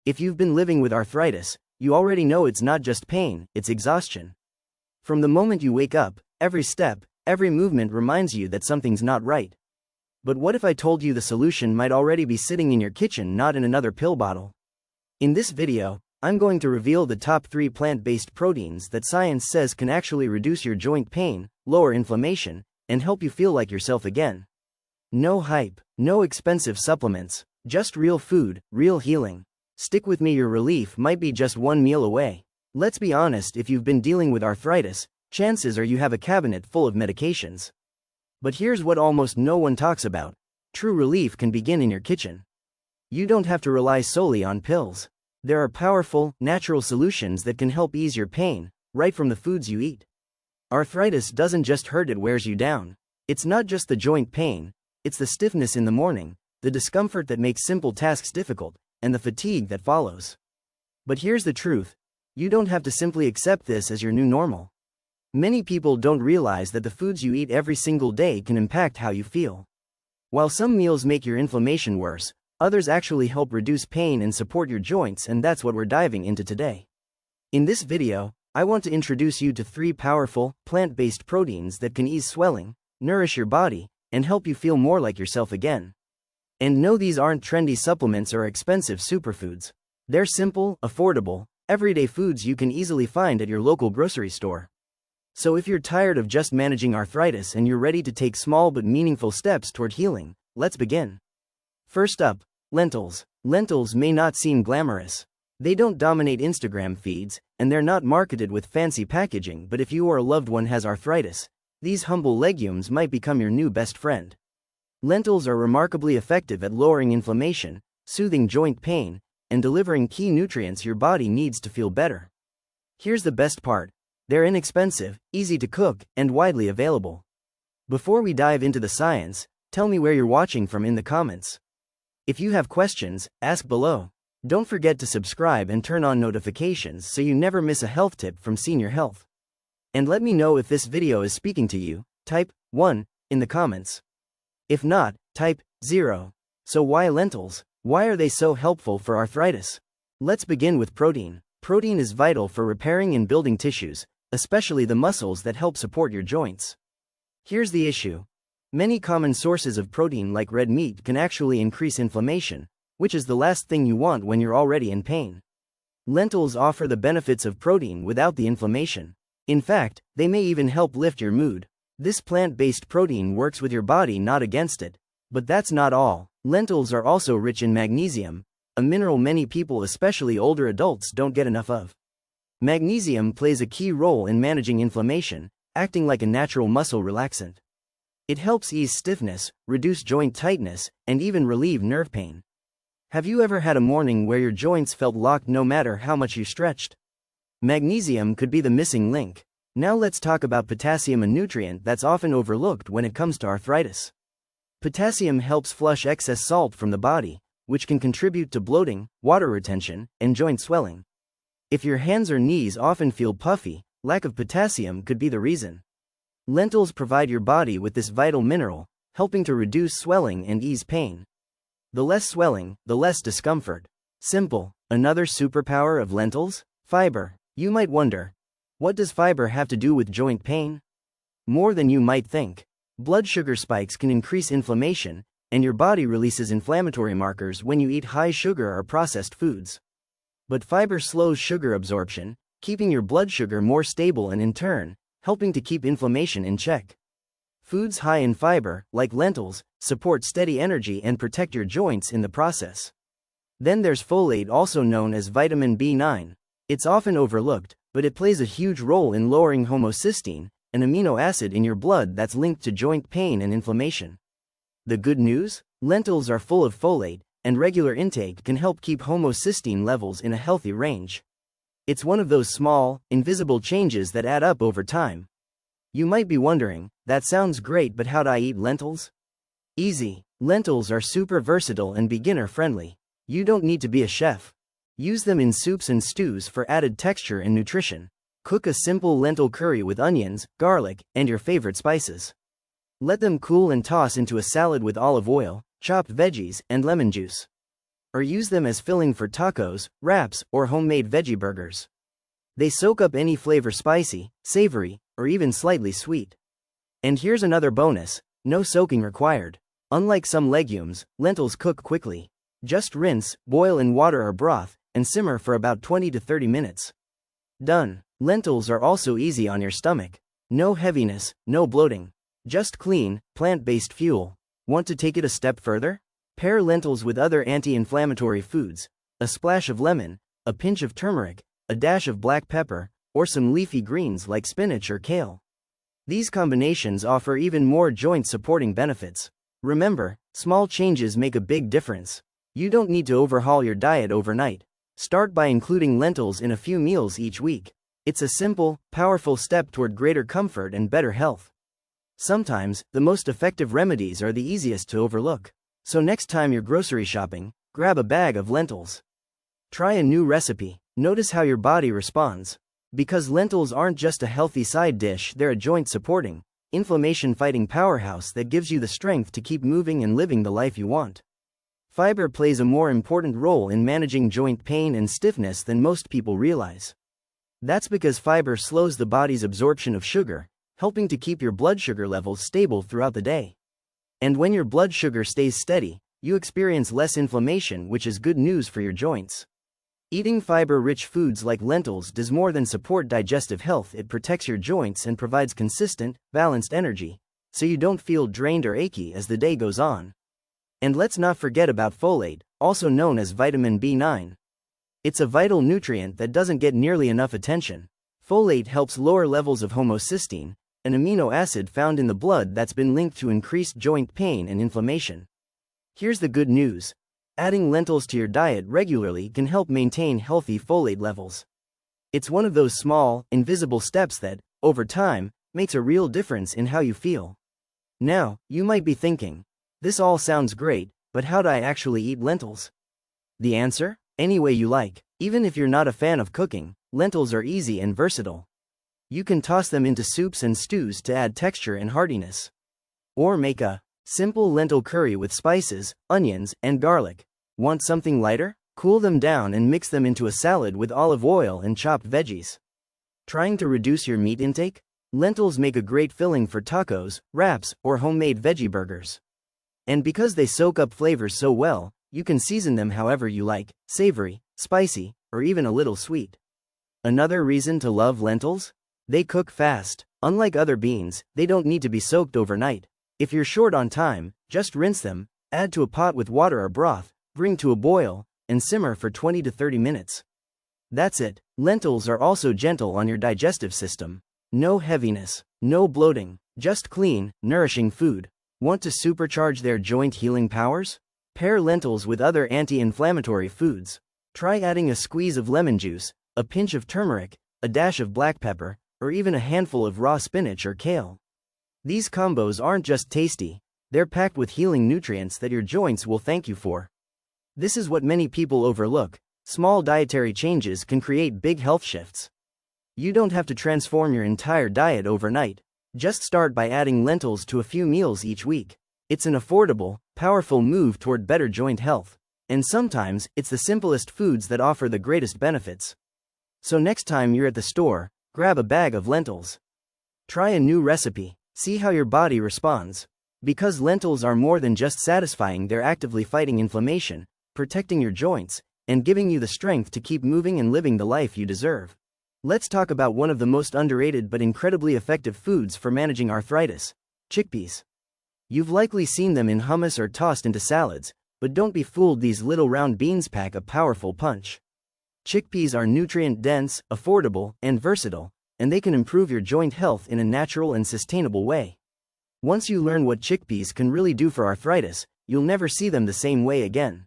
If you've been living with arthritis, you already know it's not just pain, it's exhaustion. From the moment you wake up, every step, every movement reminds you that something's not right. But what if I told you the solution might already be sitting in your kitchen, not in another pill bottle? In this video, I'm going to reveal the top 3 plant-based proteins that science says can actually reduce your joint pain, lower inflammation, and help you feel like yourself again. No hype, no expensive supplements, just real food, real healing. Stick with me, your relief might be just one meal away. Let's be honest, if you've been dealing with arthritis, chances are you have a cabinet full of medications. But here's what almost no one talks about. True relief can begin in your kitchen. You don't have to rely solely on pills. There are powerful, natural solutions that can help ease your pain, right from the foods you eat. Arthritis doesn't just hurt, it wears you down. It's not just the joint pain, it's the stiffness in the morning, the discomfort that makes simple tasks difficult, and the fatigue that follows. But here's the truth. You don't have to simply accept this as your new normal. Many people don't realize that the foods you eat every single day can impact how you feel. While some meals make your inflammation worse, others actually help reduce pain and support your joints, and that's what we're diving into today. In this video, I want to introduce you to 3 powerful, plant-based proteins that can ease swelling, nourish your body, and help you feel more like yourself again. And no, these aren't trendy supplements or expensive superfoods. They're simple, affordable, everyday foods you can easily find at your local grocery store. So if you're tired of just managing arthritis and you're ready to take small but meaningful steps toward healing, let's begin. First up, lentils. Lentils may not seem glamorous. They don't dominate Instagram feeds, and they're not marketed with fancy packaging, but if you or a loved one has arthritis, these humble legumes might become your new best friend. Lentils are remarkably effective at lowering inflammation, soothing joint pain, and delivering key nutrients your body needs to feel better. Here's the best part. They're inexpensive, easy to cook, and widely available. Before we dive into the science, tell me where you're watching from in the comments. If you have questions, ask below. Don't forget to subscribe and turn on notifications so you never miss a health tip from Senior Health. And let me know if this video is speaking to you. Type 1 in the comments. If not, type 0. So why lentils? Why are they so helpful for arthritis? Let's begin with protein. Protein is vital for repairing and building tissues, especially the muscles that help support your joints. Here's the issue. Many common sources of protein like red meat can actually increase inflammation, which is the last thing you want when you're already in pain. Lentils offer the benefits of protein without the inflammation. In fact, they may even help lift your mood. This plant-based protein works with your body, not against it. But that's not all. Lentils are also rich in magnesium, a mineral many people, especially older adults, don't get enough of. Magnesium plays a key role in managing inflammation, acting like a natural muscle relaxant. It helps ease stiffness, reduce joint tightness, and even relieve nerve pain. Have you ever had a morning where your joints felt locked no matter how much you stretched? Magnesium could be the missing link. Now let's talk about potassium, a nutrient that's often overlooked when it comes to arthritis. Potassium helps flush excess salt from the body, which can contribute to bloating, water retention, and joint swelling. If your hands or knees often feel puffy, lack of potassium could be the reason. Lentils provide your body with this vital mineral, helping to reduce swelling and ease pain. The less swelling, the less discomfort. Simple. Another superpower of lentils? Fiber. You might wonder, what does fiber have to do with joint pain? More than you might think. Blood sugar spikes can increase inflammation, and your body releases inflammatory markers when you eat high sugar or processed foods. But fiber slows sugar absorption, keeping your blood sugar more stable and in turn, helping to keep inflammation in check. Foods high in fiber, like lentils, support steady energy and protect your joints in the process. Then there's folate, also known as vitamin B9. It's often overlooked, but it plays a huge role in lowering homocysteine, an amino acid in your blood that's linked to joint pain and inflammation. The good news? Lentils are full of folate, and regular intake can help keep homocysteine levels in a healthy range. It's one of those small, invisible changes that add up over time. You might be wondering, that sounds great, but how do I eat lentils? Easy. Lentils are super versatile and beginner-friendly. You don't need to be a chef. Use them in soups and stews for added texture and nutrition. Cook a simple lentil curry with onions, garlic, and your favorite spices. Let them cool and toss into a salad with olive oil, chopped veggies, and lemon juice. or use them as filling for tacos, wraps, or homemade veggie burgers. They soak up any flavor, spicy, savory, or even slightly sweet. And here's another bonus: no soaking required. Unlike some legumes, lentils cook quickly. Just rinse, boil in water or broth, and simmer for about 20 to 30 minutes. Done. Lentils are also easy on your stomach. No heaviness, no bloating. Just clean, plant-based fuel. Want to take it a step further? Pair lentils with other anti-inflammatory foods, a splash of lemon, a pinch of turmeric, a dash of black pepper, or some leafy greens like spinach or kale. These combinations offer even more joint-supporting benefits. Remember, small changes make a big difference. You don't need to overhaul your diet overnight. Start by including lentils in a few meals each week. It's a simple, powerful step toward greater comfort and better health. Sometimes, the most effective remedies are the easiest to overlook. So next time you're grocery shopping, grab a bag of lentils. Try a new recipe. Notice how your body responds. Because lentils aren't just a healthy side dish, they're a joint-supporting, inflammation-fighting powerhouse that gives you the strength to keep moving and living the life you want. Fiber plays a more important role in managing joint pain and stiffness than most people realize. That's because fiber slows the body's absorption of sugar, helping to keep your blood sugar levels stable throughout the day. And when your blood sugar stays steady, you experience less inflammation, which is good news for your joints. Eating fiber-rich foods like lentils does more than support digestive health. It protects your joints and provides consistent, balanced energy, so you don't feel drained or achy as the day goes on. And let's not forget about folate, also known as vitamin B9. It's a vital nutrient that doesn't get nearly enough attention. Folate helps lower levels of homocysteine, an amino acid found in the blood that's been linked to increased joint pain and inflammation. Here's the good news. Adding lentils to your diet regularly can help maintain healthy folate levels. It's one of those small, invisible steps that, over time, makes a real difference in how you feel. Now, you might be thinking, this all sounds great, but how do I actually eat lentils? The answer? Any way you like. Even if you're not a fan of cooking, lentils are easy and versatile. You can toss them into soups and stews to add texture and heartiness. Or make a simple lentil curry with spices, onions, and garlic. Want something lighter? Cool them down and mix them into a salad with olive oil and chopped veggies. Trying to reduce your meat intake? Lentils make a great filling for tacos, wraps, or homemade veggie burgers. And because they soak up flavors so well, you can season them however you like, savory, spicy, or even a little sweet. Another reason to love lentils? They cook fast. Unlike other beans, they don't need to be soaked overnight. If you're short on time, just rinse them, add to a pot with water or broth, bring to a boil, and simmer for 20 to 30 minutes. That's it. Lentils are also gentle on your digestive system. No heaviness, no bloating, just clean, nourishing food. Want to supercharge their joint healing powers? Pair lentils with other anti-inflammatory foods. Try adding a squeeze of lemon juice, a pinch of turmeric, a dash of black pepper, or even a handful of raw spinach or kale. These combos aren't just tasty, they're packed with healing nutrients that your joints will thank you for. This is what many people overlook. Small dietary changes can create big health shifts. You don't have to transform your entire diet overnight. Just start by adding lentils to a few meals each week. It's an affordable, powerful move toward better joint health. And sometimes, it's the simplest foods that offer the greatest benefits. So next time you're at the store, grab a bag of lentils. Try a new recipe. See how your body responds. Because lentils are more than just satisfying, they're actively fighting inflammation, protecting your joints, and giving you the strength to keep moving and living the life you deserve. Let's talk about one of the most underrated but incredibly effective foods for managing arthritis: chickpeas. You've likely seen them in hummus or tossed into salads, but don't be fooled, these little round beans pack a powerful punch. Chickpeas are nutrient-dense, affordable, and versatile, and they can improve your joint health in a natural and sustainable way. Once you learn what chickpeas can really do for arthritis, you'll never see them the same way again.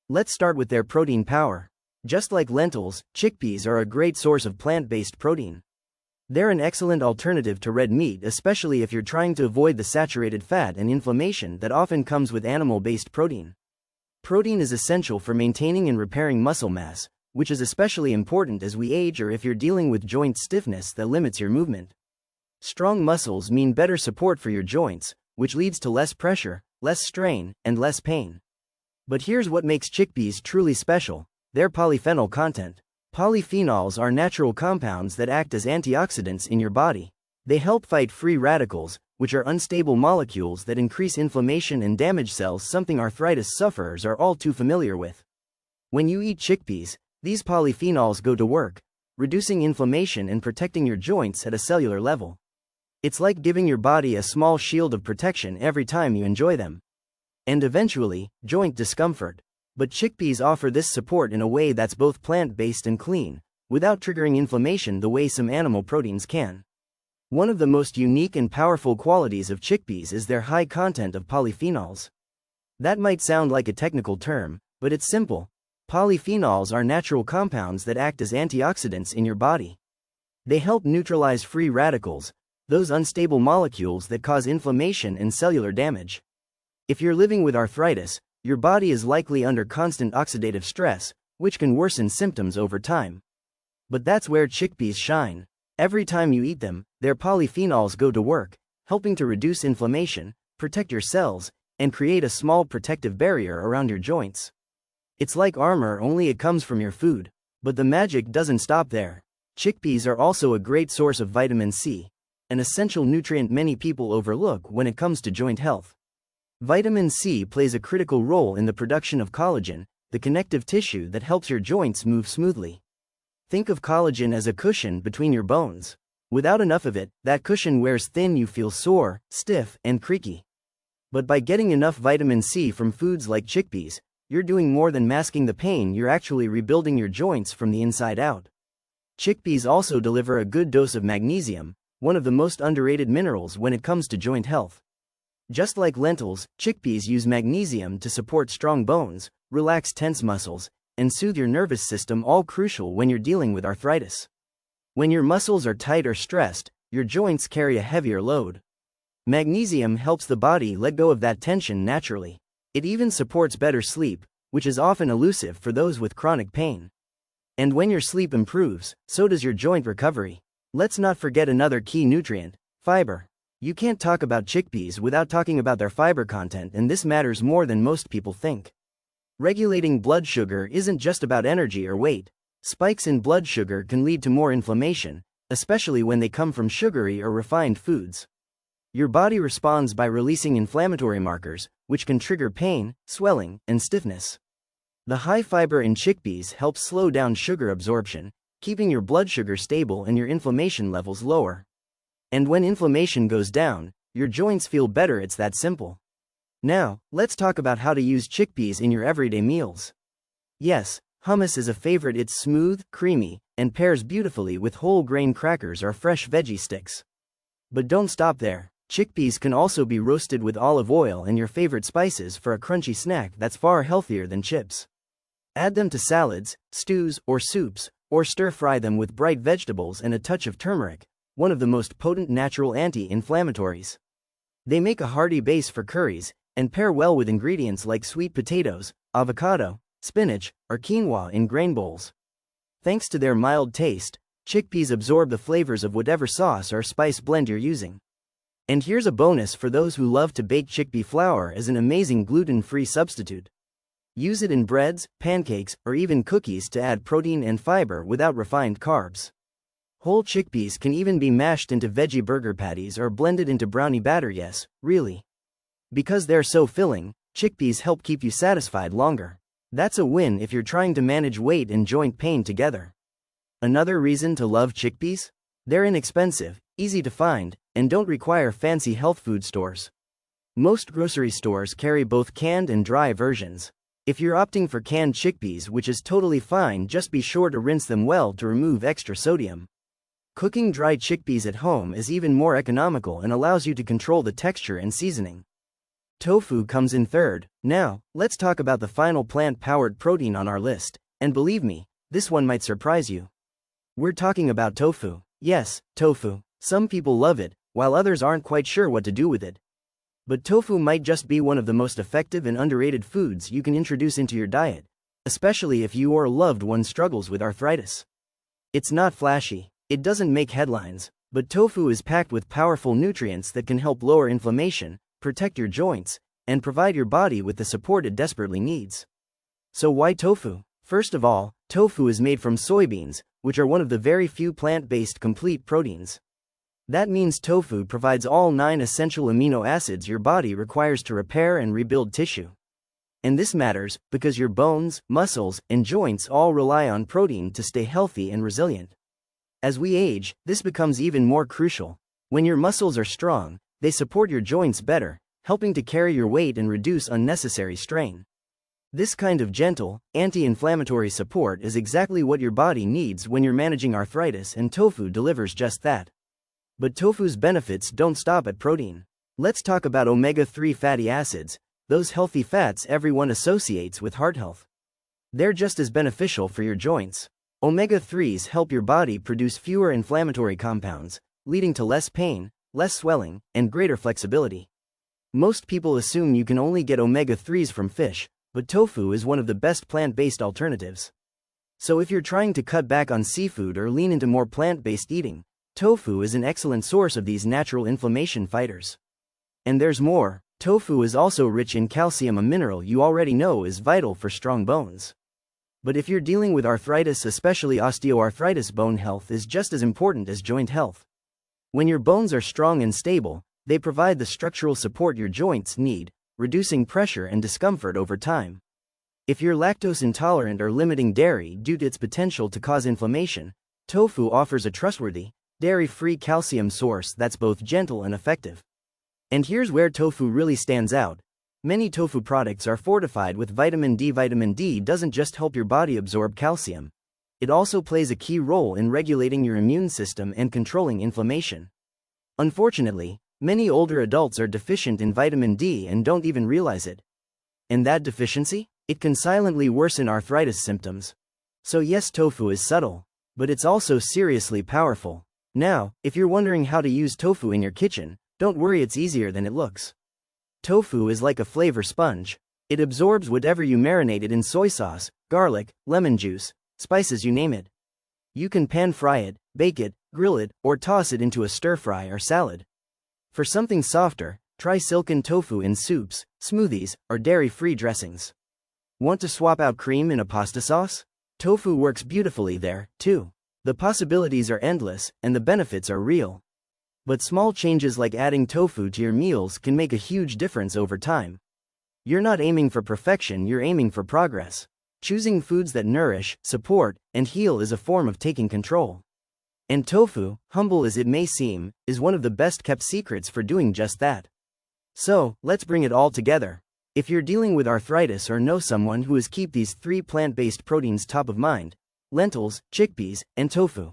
Let's start with their protein power. Just like lentils, chickpeas are a great source of plant-based protein. They're an excellent alternative to red meat, especially if you're trying to avoid the saturated fat and inflammation that often comes with animal-based protein. Protein is essential for maintaining and repairing muscle mass, which is especially important as we age or if you're dealing with joint stiffness that limits your movement. Strong muscles mean better support for your joints, which leads to less pressure, less strain, and less pain. But here's what makes chickpeas truly special: their polyphenol content. Polyphenols are natural compounds that act as antioxidants in your body. They help fight free radicals, which are unstable molecules that increase inflammation and damage cells, something arthritis sufferers are all too familiar with. When you eat chickpeas, these polyphenols go to work, reducing inflammation and protecting your joints at a cellular level. It's like giving your body a small shield of protection every time you enjoy them. And eventually, joint discomfort. But chickpeas offer this support in a way that's both plant-based and clean, without triggering inflammation the way some animal proteins can. One of the most unique and powerful qualities of chickpeas is their high content of polyphenols. That might sound like a technical term, but it's simple. Polyphenols are natural compounds that act as antioxidants in your body. They help neutralize free radicals, those unstable molecules that cause inflammation and cellular damage. If you're living with arthritis, your body is likely under constant oxidative stress, which can worsen symptoms over time. But that's where chickpeas shine. Every time you eat them, their polyphenols go to work, helping to reduce inflammation, protect your cells, and create a small protective barrier around your joints. It's like armor, only it comes from your food. But the magic doesn't stop there. Chickpeas are also a great source of vitamin C, an essential nutrient many people overlook when it comes to joint health. Vitamin C plays a critical role in the production of collagen, the connective tissue that helps your joints move smoothly. Think of collagen as a cushion between your bones. Without enough of it, that cushion wears thin, you feel sore, stiff, and creaky. But by getting enough vitamin C from foods like chickpeas, you're doing more than masking the pain, you're actually rebuilding your joints from the inside out. Chickpeas also deliver a good dose of magnesium, one of the most underrated minerals when it comes to joint health. Just like lentils, chickpeas use magnesium to support strong bones, relax tense muscles, and soothe your nervous system, all crucial when you're dealing with arthritis. When your muscles are tight or stressed, your joints carry a heavier load. Magnesium helps the body let go of that tension naturally. It even supports better sleep, which is often elusive for those with chronic pain. And when your sleep improves, so does your joint recovery. Let's not forget another key nutrient: fiber. You can't talk about chickpeas without talking about their fiber content, and this matters more than most people think. Regulating blood sugar isn't just about energy or weight. Spikes in blood sugar can lead to more inflammation, especially when they come from sugary or refined foods. Your body responds by releasing inflammatory markers, which can trigger pain, swelling, and stiffness. The high fiber in chickpeas helps slow down sugar absorption, keeping your blood sugar stable and your inflammation levels lower. And when inflammation goes down, your joints feel better. It's that simple. Now, let's talk about how to use chickpeas in your everyday meals. Yes, hummus is a favorite. It's smooth, creamy, and pairs beautifully with whole grain crackers or fresh veggie sticks. But don't stop there. Chickpeas can also be roasted with olive oil and your favorite spices for a crunchy snack that's far healthier than chips. Add them to salads, stews, or soups, or stir-fry them with bright vegetables and a touch of turmeric, one of the most potent natural anti-inflammatories. They make a hearty base for curries, and pair well with ingredients like sweet potatoes, avocado, spinach, or quinoa in grain bowls. Thanks to their mild taste, chickpeas absorb the flavors of whatever sauce or spice blend you're using. And here's a bonus for those who love to bake: chickpea flour is an amazing gluten-free substitute. Use it in breads, pancakes, or even cookies to add protein and fiber without refined carbs. Whole chickpeas can even be mashed into veggie burger patties or blended into brownie batter. Yes, really. Because they're so filling, chickpeas help keep you satisfied longer. That's a win if you're trying to manage weight and joint pain together. Another reason to love chickpeas? They're inexpensive, easy to find, and don't require fancy health food stores. Most grocery stores carry both canned and dry versions. If you're opting for canned chickpeas, which is totally fine, just be sure to rinse them well to remove extra sodium. Cooking dry chickpeas at home is even more economical and allows you to control the texture and seasoning. Tofu comes in third. Now, let's talk about the final plant-powered protein on our list, and believe me, this one might surprise you. We're talking about tofu. Yes, tofu. Some people love it, while others aren't quite sure what to do with it. But tofu might just be one of the most effective and underrated foods you can introduce into your diet, especially if you or a loved one struggles with arthritis. It's not flashy, it doesn't make headlines, but tofu is packed with powerful nutrients that can help lower inflammation, protect your joints, and provide your body with the support it desperately needs. So why tofu? First of all, tofu is made from soybeans, which are one of the very few plant-based complete proteins. That means tofu provides all 9 essential amino acids your body requires to repair and rebuild tissue. And this matters because your bones, muscles, and joints all rely on protein to stay healthy and resilient. As we age, this becomes even more crucial. When your muscles are strong, they support your joints better, helping to carry your weight and reduce unnecessary strain. This kind of gentle, anti-inflammatory support is exactly what your body needs when you're managing arthritis, and tofu delivers just that. But tofu's benefits don't stop at protein. Let's talk about omega-3 fatty acids, those healthy fats everyone associates with heart health. They're just as beneficial for your joints. Omega-3s help your body produce fewer inflammatory compounds, leading to less pain, less swelling, and greater flexibility. Most people assume you can only get omega-3s from fish, but tofu is one of the best plant-based alternatives. So if you're trying to cut back on seafood or lean into more plant-based eating, tofu is an excellent source of these natural inflammation fighters. And there's more. Tofu is also rich in calcium, a mineral you already know is vital for strong bones. But if you're dealing with arthritis, especially osteoarthritis, bone health is just as important as joint health. When your bones are strong and stable, they provide the structural support your joints need, reducing pressure and discomfort over time. If you're lactose intolerant or limiting dairy due to its potential to cause inflammation, tofu offers a trustworthy, dairy-free calcium source that's both gentle and effective. And here's where tofu really stands out. Many tofu products are fortified with vitamin D. Vitamin D doesn't just help your body absorb calcium. It also plays a key role in regulating your immune system and controlling inflammation. Unfortunately, many older adults are deficient in vitamin D and don't even realize it. And that deficiency? It can silently worsen arthritis symptoms. So yes, tofu is subtle, but it's also seriously powerful. Now, if you're wondering how to use tofu in your kitchen, don't worry, it's easier than it looks. Tofu is like a flavor sponge. It absorbs whatever you marinate it in: soy sauce, garlic, lemon juice, spices, you name it. You can pan fry it, bake it, grill it, or toss it into a stir-fry or salad. For something softer, try silken tofu in soups, smoothies, or dairy-free dressings. Want to swap out cream in a pasta sauce? Tofu works beautifully there, too. The possibilities are endless, and the benefits are real. But small changes like adding tofu to your meals can make a huge difference over time. You're not aiming for perfection, you're aiming for progress. Choosing foods that nourish, support, and heal is a form of taking control. And tofu, humble as it may seem, is one of the best-kept secrets for doing just that. So, let's bring it all together. If you're dealing with arthritis or know someone who is, keep these 3 plant-based proteins top of mind: lentils, chickpeas, and tofu.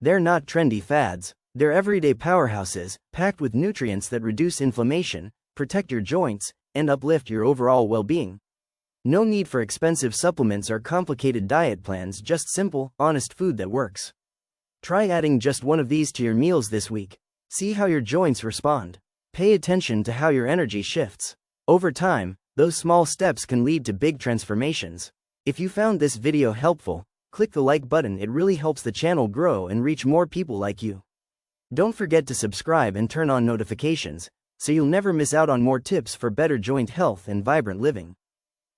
They're not trendy fads. They're everyday powerhouses, packed with nutrients that reduce inflammation, protect your joints, and uplift your overall well-being. No need for expensive supplements or complicated diet plans, just simple, honest food that works. Try adding just one of these to your meals this week. See how your joints respond. Pay attention to how your energy shifts. Over time, those small steps can lead to big transformations. If you found this video helpful, click the like button. It really helps the channel grow and reach more people like you. Don't forget to subscribe and turn on notifications, so you'll never miss out on more tips for better joint health and vibrant living.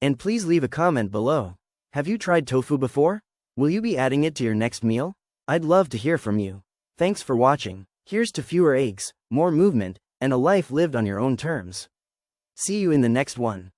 And please leave a comment below. Have you tried tofu before? Will you be adding it to your next meal? I'd love to hear from you. Thanks for watching. Here's to fewer aches, more movement, and a life lived on your own terms. See you in the next one.